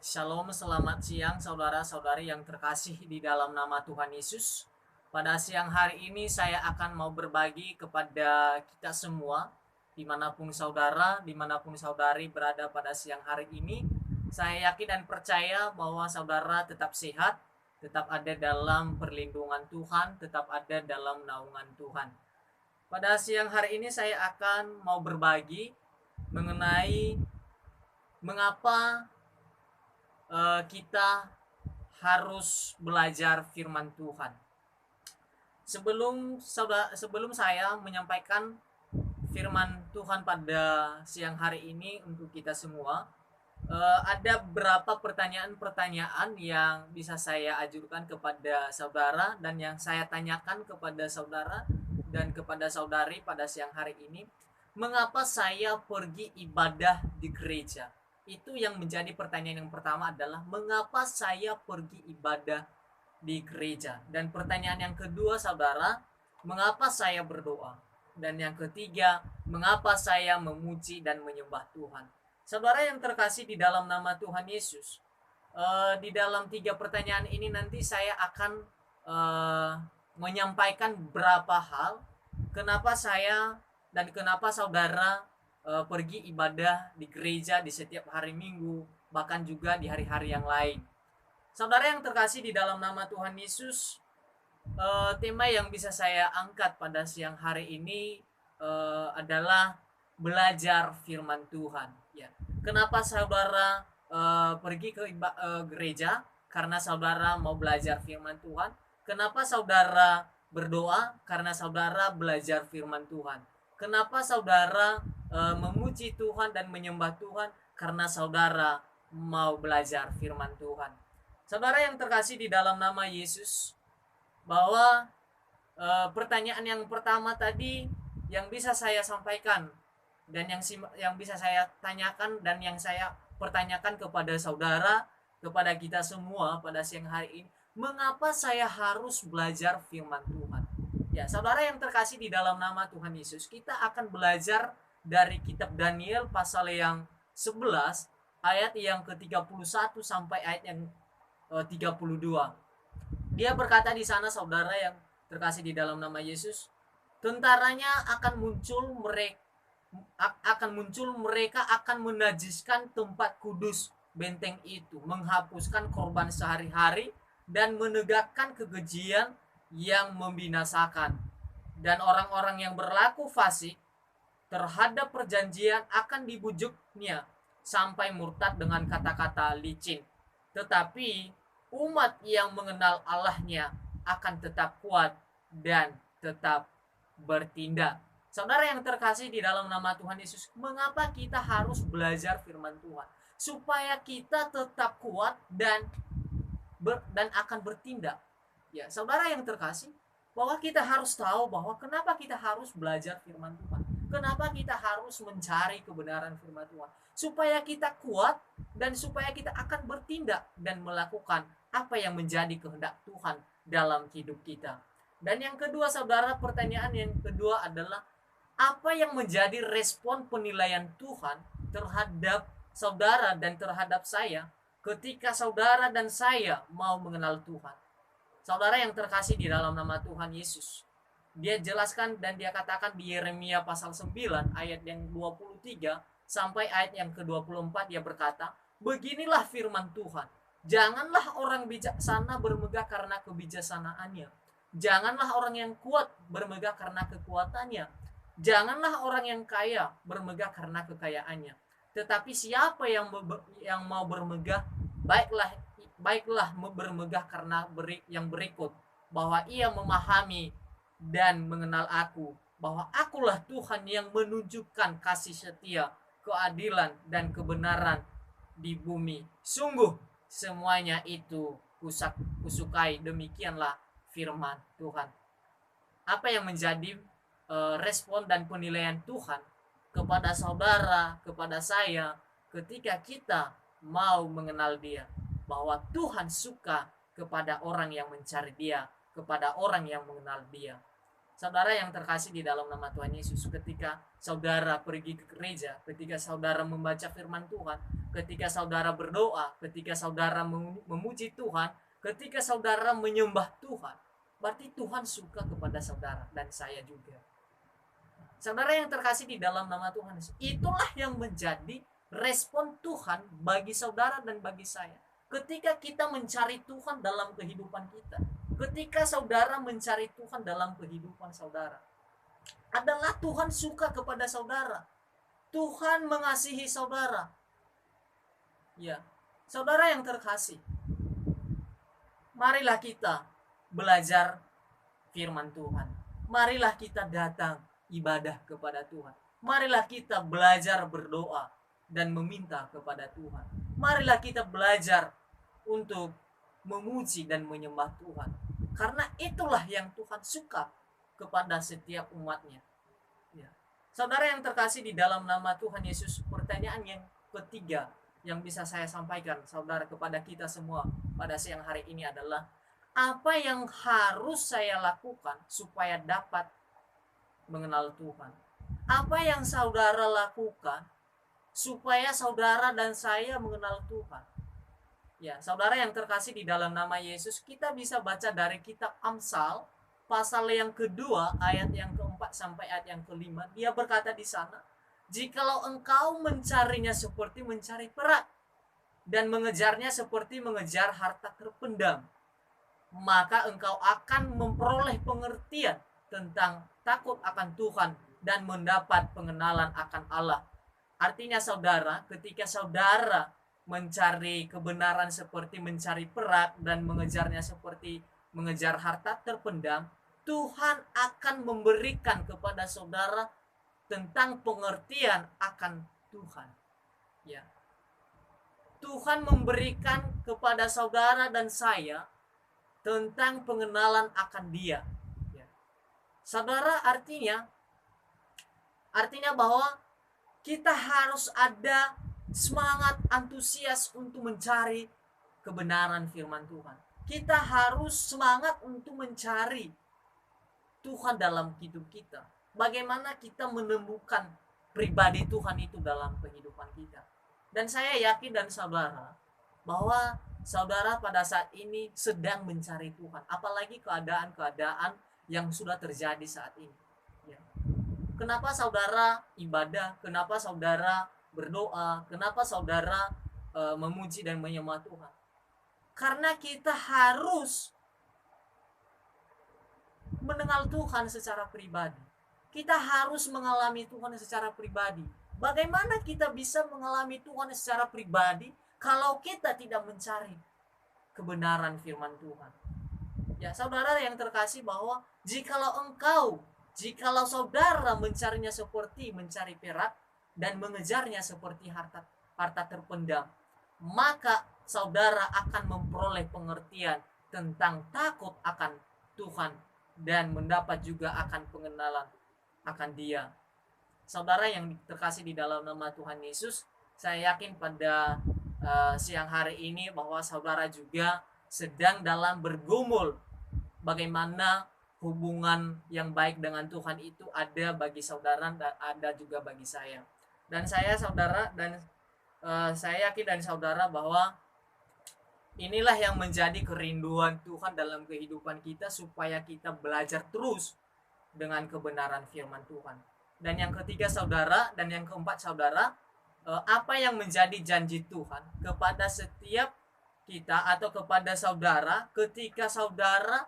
Shalom, selamat siang saudara-saudari yang terkasih di dalam nama Tuhan Yesus. Pada siang hari ini saya akan mau berbagi kepada kita semua, dimanapun saudara, dimanapun saudari berada pada siang hari ini. Saya yakin dan percaya bahwa saudara tetap sehat, tetap ada dalam perlindungan Tuhan, tetap ada dalam naungan Tuhan. Pada siang hari ini saya akan mau berbagi mengenai mengapa kita harus belajar firman Tuhan. Sebelum saya menyampaikan firman Tuhan pada siang hari ini untuk kita semua, ada beberapa pertanyaan-pertanyaan yang bisa saya ajukan kepada saudara dan yang saya tanyakan kepada saudara dan kepada saudari pada siang hari ini. Mengapa saya pergi ibadah di gereja? Itu yang menjadi pertanyaan yang pertama adalah mengapa saya pergi ibadah di gereja. Dan pertanyaan yang kedua saudara, mengapa saya berdoa? Dan yang ketiga, mengapa saya memuji dan menyembah Tuhan? Saudara yang terkasih di dalam nama Tuhan Yesus, di dalam 3 pertanyaan ini nanti saya akan menyampaikan beberapa hal kenapa saya dan kenapa saudara pergi ibadah di gereja di setiap hari Minggu, bahkan juga di hari-hari yang lain. Saudara yang terkasih di dalam nama Tuhan Yesus, tema yang bisa saya angkat pada siang hari ini adalah belajar firman Tuhan. Ya, kenapa saudara pergi ke gereja? Karena saudara mau belajar firman Tuhan. Kenapa saudara berdoa? Karena saudara belajar firman Tuhan. Kenapa saudara memuji Tuhan dan menyembah Tuhan? Karena saudara mau belajar firman Tuhan. Saudara yang terkasih di dalam nama Yesus, bahwa pertanyaan yang pertama tadi yang bisa saya sampaikan dan yang bisa saya tanyakan dan yang saya pertanyakan kepada saudara, kepada kita semua pada siang hari ini, mengapa saya harus belajar firman Tuhan? Ya, saudara yang terkasih di dalam nama Tuhan Yesus, kita akan belajar dari kitab Daniel pasal yang 11 ayat yang ke-31 sampai ayat yang 32. Dia berkata di sana saudara yang terkasih di dalam nama Yesus, tentaranya mereka akan menajiskan tempat kudus benteng itu, menghapuskan korban sehari-hari dan menegakkan kekejian yang membinasakan. Dan orang-orang yang berlaku fasik terhadap perjanjian akan dibujuknya sampai murtad dengan kata-kata licin. Tetapi umat yang mengenal Allahnya akan tetap kuat dan tetap bertindak. Saudara yang terkasih di dalam nama Tuhan Yesus, mengapa kita harus belajar firman Tuhan? Supaya kita tetap kuat dan akan bertindak. Ya, saudara yang terkasih, bahwa kita harus tahu bahwa kenapa kita harus belajar firman Tuhan. Kenapa kita harus mencari kebenaran firman Tuhan? Supaya kita kuat dan supaya kita akan bertindak dan melakukan apa yang menjadi kehendak Tuhan dalam hidup kita. Dan yang kedua saudara, pertanyaan yang kedua adalah apa yang menjadi respon penilaian Tuhan terhadap saudara dan terhadap saya ketika saudara dan saya mau mengenal Tuhan. Saudara yang terkasih di dalam nama Tuhan Yesus, dia jelaskan dan dia katakan di Yeremia pasal 9 ayat yang 23 sampai ayat yang ke-24, dia berkata, beginilah firman Tuhan, janganlah orang bijaksana bermegah karena kebijaksanaannya, janganlah orang yang kuat bermegah karena kekuatannya, janganlah orang yang kaya bermegah karena kekayaannya, tetapi siapa yang mau bermegah, baiklah bermegah karena yang berikut, bahwa ia memahami dan mengenal aku, bahwa akulah Tuhan yang menunjukkan kasih setia, keadilan dan kebenaran di bumi. Sungguh semuanya itu kusukai. Demikianlah firman Tuhan. Apa yang menjadi respon dan penilaian Tuhan kepada saudara, kepada saya ketika kita mau mengenal Dia? Bahwa Tuhan suka kepada orang yang mencari Dia, kepada orang yang mengenal Dia. Saudara yang terkasih di dalam nama Tuhan Yesus, ketika saudara pergi ke gereja, ketika saudara membaca firman Tuhan, ketika saudara berdoa, ketika saudara memuji Tuhan, ketika saudara menyembah Tuhan, berarti Tuhan suka kepada saudara dan saya juga. Saudara yang terkasih di dalam nama Tuhan, itulah yang menjadi respon Tuhan bagi saudara dan bagi saya. Ketika kita mencari Tuhan dalam kehidupan kita, ketika saudara mencari Tuhan dalam kehidupan saudara, adalah Tuhan suka kepada saudara. Tuhan mengasihi saudara. Ya, saudara yang terkasih, marilah kita belajar firman Tuhan. Marilah kita datang ibadah kepada Tuhan. Marilah kita belajar berdoa dan meminta kepada Tuhan. Marilah kita belajar untuk memuji dan menyembah Tuhan. Karena itulah yang Tuhan suka kepada setiap umatnya. Ya. Saudara yang terkasih di dalam nama Tuhan Yesus, pertanyaan yang ketiga yang bisa saya sampaikan saudara kepada kita semua pada siang hari ini adalah, apa yang harus saya lakukan supaya dapat mengenal Tuhan? Apa yang saudara lakukan supaya saudara dan saya mengenal Tuhan? Ya, saudara yang terkasih di dalam nama Yesus, kita bisa baca dari kitab Amsal pasal yang kedua ayat yang keempat sampai ayat yang kelima. Dia berkata di sana, jikalau engkau mencarinya seperti mencari perak dan mengejarnya seperti mengejar harta terpendam, maka engkau akan memperoleh pengertian tentang takut akan Tuhan dan mendapat pengenalan akan Allah. Artinya saudara, ketika saudara mencari kebenaran seperti mencari perak dan mengejarnya seperti mengejar harta terpendam, Tuhan akan memberikan kepada saudara tentang pengertian akan Tuhan. Ya. Tuhan memberikan kepada saudara dan saya tentang pengenalan akan Dia. Ya. Saudara, artinya bahwa kita harus ada semangat antusias untuk mencari kebenaran firman Tuhan. Kita harus semangat untuk mencari Tuhan dalam hidup kita. Bagaimana kita menemukan pribadi Tuhan itu dalam kehidupan kita. Dan saya yakin dan saudara bahwa saudara pada saat ini sedang mencari Tuhan. Apalagi keadaan-keadaan yang sudah terjadi saat ini. Ya. Kenapa saudara ibadah? Kenapa saudara berdoa? Kenapa saudara memuji dan menyembah Tuhan? Karena kita harus mengenal Tuhan secara pribadi. Kita harus mengalami Tuhan secara pribadi. Bagaimana kita bisa mengalami Tuhan secara pribadi kalau kita tidak mencari kebenaran firman Tuhan? Ya, saudara yang terkasih, bahwa jikalau saudara mencarinya seperti mencari perak dan mengejarnya seperti harta terpendam, maka saudara akan memperoleh pengertian tentang takut akan Tuhan dan mendapat juga akan pengenalan akan Dia. Saudara yang terkasih di dalam nama Tuhan Yesus, saya yakin pada siang hari ini bahwa saudara juga sedang dalam bergumul bagaimana hubungan yang baik dengan Tuhan itu ada bagi saudara dan ada juga bagi saya. Dan saya yakin dan saudara bahwa inilah yang menjadi kerinduan Tuhan dalam kehidupan kita, supaya kita belajar terus dengan kebenaran firman Tuhan. Dan yang ketiga saudara, dan yang keempat saudara, apa yang menjadi janji Tuhan kepada setiap kita atau kepada saudara ketika saudara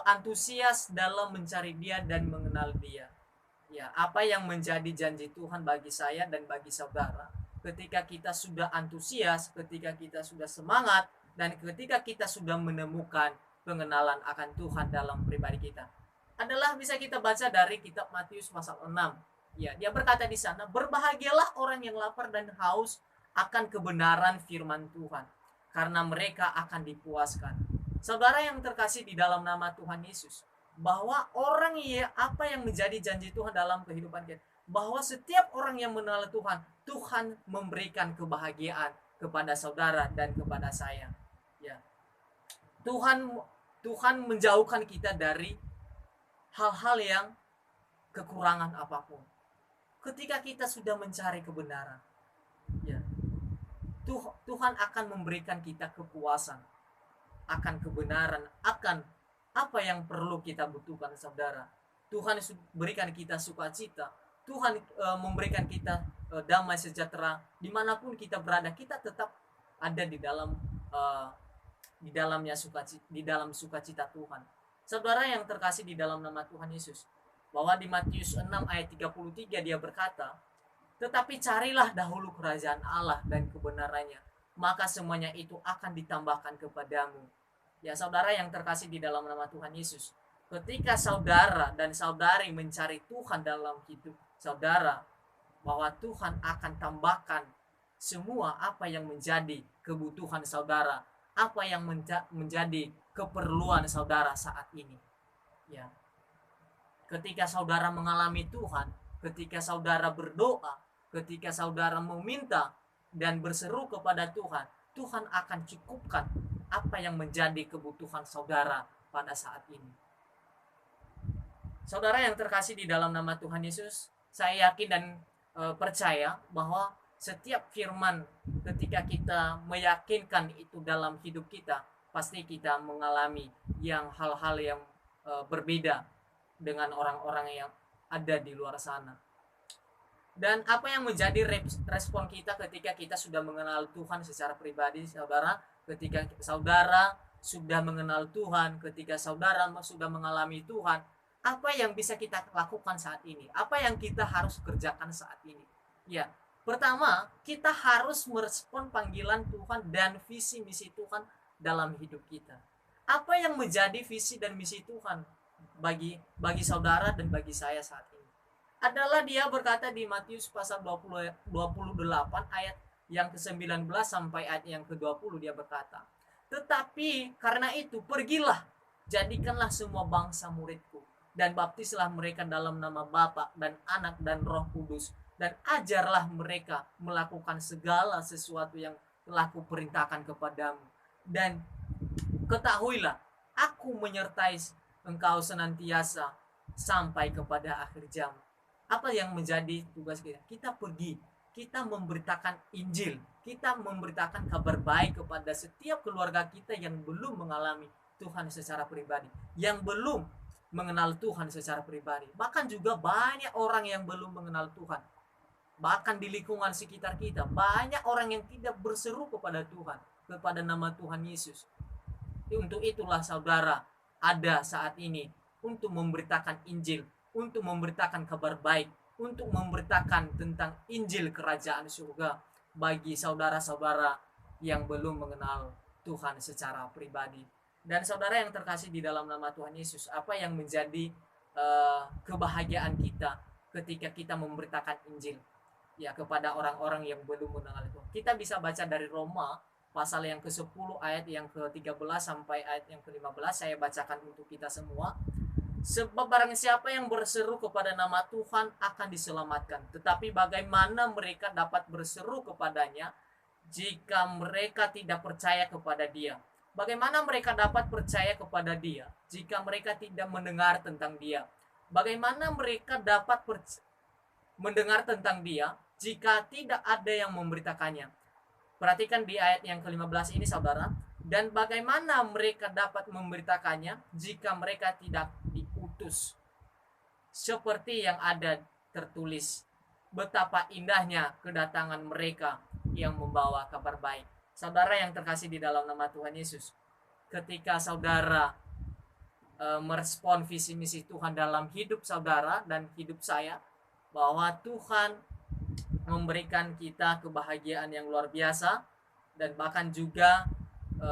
antusias dalam mencari Dia dan mengenal Dia. Ya, apa yang menjadi janji Tuhan bagi saya dan bagi saudara ketika kita sudah antusias, ketika kita sudah semangat, dan ketika kita sudah menemukan pengenalan akan Tuhan dalam pribadi kita, adalah bisa kita baca dari kitab Matius pasal 6. Ya, dia berkata di sana, berbahagialah orang yang lapar dan haus akan kebenaran firman Tuhan, karena mereka akan dipuaskan. Saudara yang terkasih di dalam nama Tuhan Yesus, bahwa apa yang menjadi janji Tuhan dalam kehidupan kita, bahwa setiap orang yang mengenal Tuhan, Tuhan memberikan kebahagiaan kepada saudara dan kepada saya. Ya. Tuhan menjauhkan kita dari hal-hal yang kekurangan apapun. Ketika kita sudah mencari kebenaran, ya, Tuhan akan memberikan kita kepuasan akan kebenaran, akan apa yang perlu kita butuhkan, saudara. Tuhan berikan kita sukacita, Tuhan memberikan kita damai sejahtera dimanapun kita berada. Kita tetap ada di dalamnya sukacita, di dalam sukacita Tuhan. Saudara yang terkasih di dalam nama Tuhan Yesus, bahwa di Matius 6 ayat 33 dia berkata, tetapi carilah dahulu kerajaan Allah dan kebenarannya, maka semuanya itu akan ditambahkan kepadamu. Ya, saudara yang terkasih di dalam nama Tuhan Yesus, ketika saudara dan saudari mencari Tuhan dalam hidup saudara, bahwa Tuhan akan tambahkan semua apa yang menjadi kebutuhan saudara, apa yang menjadi keperluan saudara saat ini. Ya, ketika saudara mengalami Tuhan, ketika saudara berdoa, ketika saudara meminta dan berseru kepada Tuhan, Tuhan akan cukupkan apa yang menjadi kebutuhan saudara pada saat ini. Saudara yang terkasih di dalam nama Tuhan Yesus, saya yakin dan percaya bahwa setiap firman ketika kita meyakinkan itu dalam hidup kita, pasti kita mengalami hal-hal yang berbeda dengan orang-orang yang ada di luar sana. Dan apa yang menjadi respon kita ketika kita sudah mengenal Tuhan secara pribadi, saudara? Ketika saudara sudah mengenal Tuhan, ketika saudara sudah mengalami Tuhan, apa yang bisa kita lakukan saat ini? Apa yang kita harus kerjakan saat ini? Ya, pertama, kita harus merespon panggilan Tuhan dan visi misi Tuhan dalam hidup kita. Apa yang menjadi visi dan misi Tuhan bagi saudara dan bagi saya saat ini? Adalah dia berkata di Matius pasal 28 ayat yang ke-19 sampai ayat yang ke-20, dia berkata, tetapi karena itu pergilah, jadikanlah semua bangsa muridku, dan baptislah mereka dalam nama Bapa dan Anak dan Roh Kudus, dan ajarlah mereka melakukan segala sesuatu yang telah kuperintahkan kepadamu, dan ketahuilah aku menyertai engkau senantiasa sampai kepada akhir zaman. Apa yang menjadi tugas kita? Kita pergi, kita memberitakan Injil, kita memberitakan kabar baik kepada setiap keluarga kita yang belum mengalami Tuhan secara pribadi, yang belum mengenal Tuhan secara pribadi. Bahkan juga banyak orang yang belum mengenal Tuhan. Bahkan di lingkungan sekitar kita, banyak orang yang tidak berseru kepada Tuhan, kepada nama Tuhan Yesus. Untuk itulah saudara ada saat ini untuk memberitakan Injil, untuk memberitakan kabar baik, untuk memberitakan tentang Injil kerajaan surga bagi saudara-saudara yang belum mengenal Tuhan secara pribadi. Dan saudara yang terkasih di dalam nama Tuhan Yesus, apa yang menjadi kebahagiaan kita ketika kita memberitakan Injil ya kepada orang-orang yang belum mengenal Tuhan? Kita bisa baca dari Roma pasal yang ke-10 ayat yang ke-13 sampai ayat yang ke-15. Saya bacakan untuk kita semua. Sebab barang siapa yang berseru kepada nama Tuhan akan diselamatkan. Tetapi bagaimana mereka dapat berseru kepadanya jika mereka tidak percaya kepada dia? Bagaimana mereka dapat percaya kepada dia jika mereka tidak mendengar tentang dia? Bagaimana mereka dapat mendengar tentang dia jika tidak ada yang memberitakannya? Perhatikan di ayat yang ke-15 ini, saudara. Dan bagaimana mereka dapat memberitakannya jika mereka tidak diutus? Seperti yang ada tertulis, betapa indahnya kedatangan mereka yang membawa kabar baik. Saudara yang terkasih di dalam nama Tuhan Yesus, ketika saudara merespon visi misi Tuhan dalam hidup saudara dan hidup saya, bahwa Tuhan memberikan kita kebahagiaan yang luar biasa, dan bahkan juga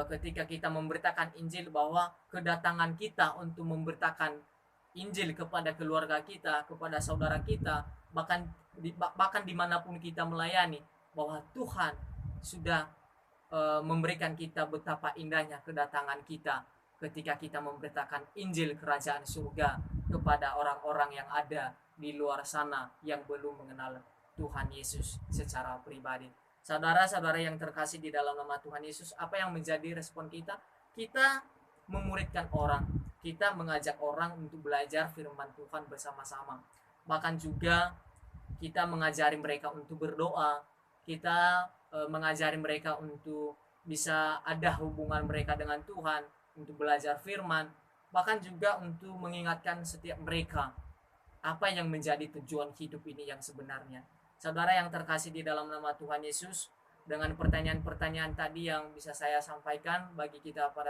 ketika kita memberitakan Injil, bahwa kedatangan kita untuk memberitakan Injil kepada keluarga kita, kepada saudara kita, bahkan dimanapun kita melayani, bahwa Tuhan sudah memberikan kita betapa indahnya kedatangan kita ketika kita memberitakan Injil kerajaan surga kepada orang-orang yang ada di luar sana yang belum mengenal Tuhan Yesus secara pribadi. Saudara-saudara yang terkasih di dalam nama Tuhan Yesus, apa yang menjadi respon kita? Kita memuridkan orang, kita mengajak orang untuk belajar firman Tuhan bersama-sama. Bahkan juga kita mengajari mereka untuk berdoa, kita mengajari mereka untuk bisa ada hubungan mereka dengan Tuhan, untuk belajar firman, bahkan juga untuk mengingatkan setiap mereka apa yang menjadi tujuan hidup ini yang sebenarnya. Saudara yang terkasih di dalam nama Tuhan Yesus, dengan pertanyaan-pertanyaan tadi yang bisa saya sampaikan bagi kita pada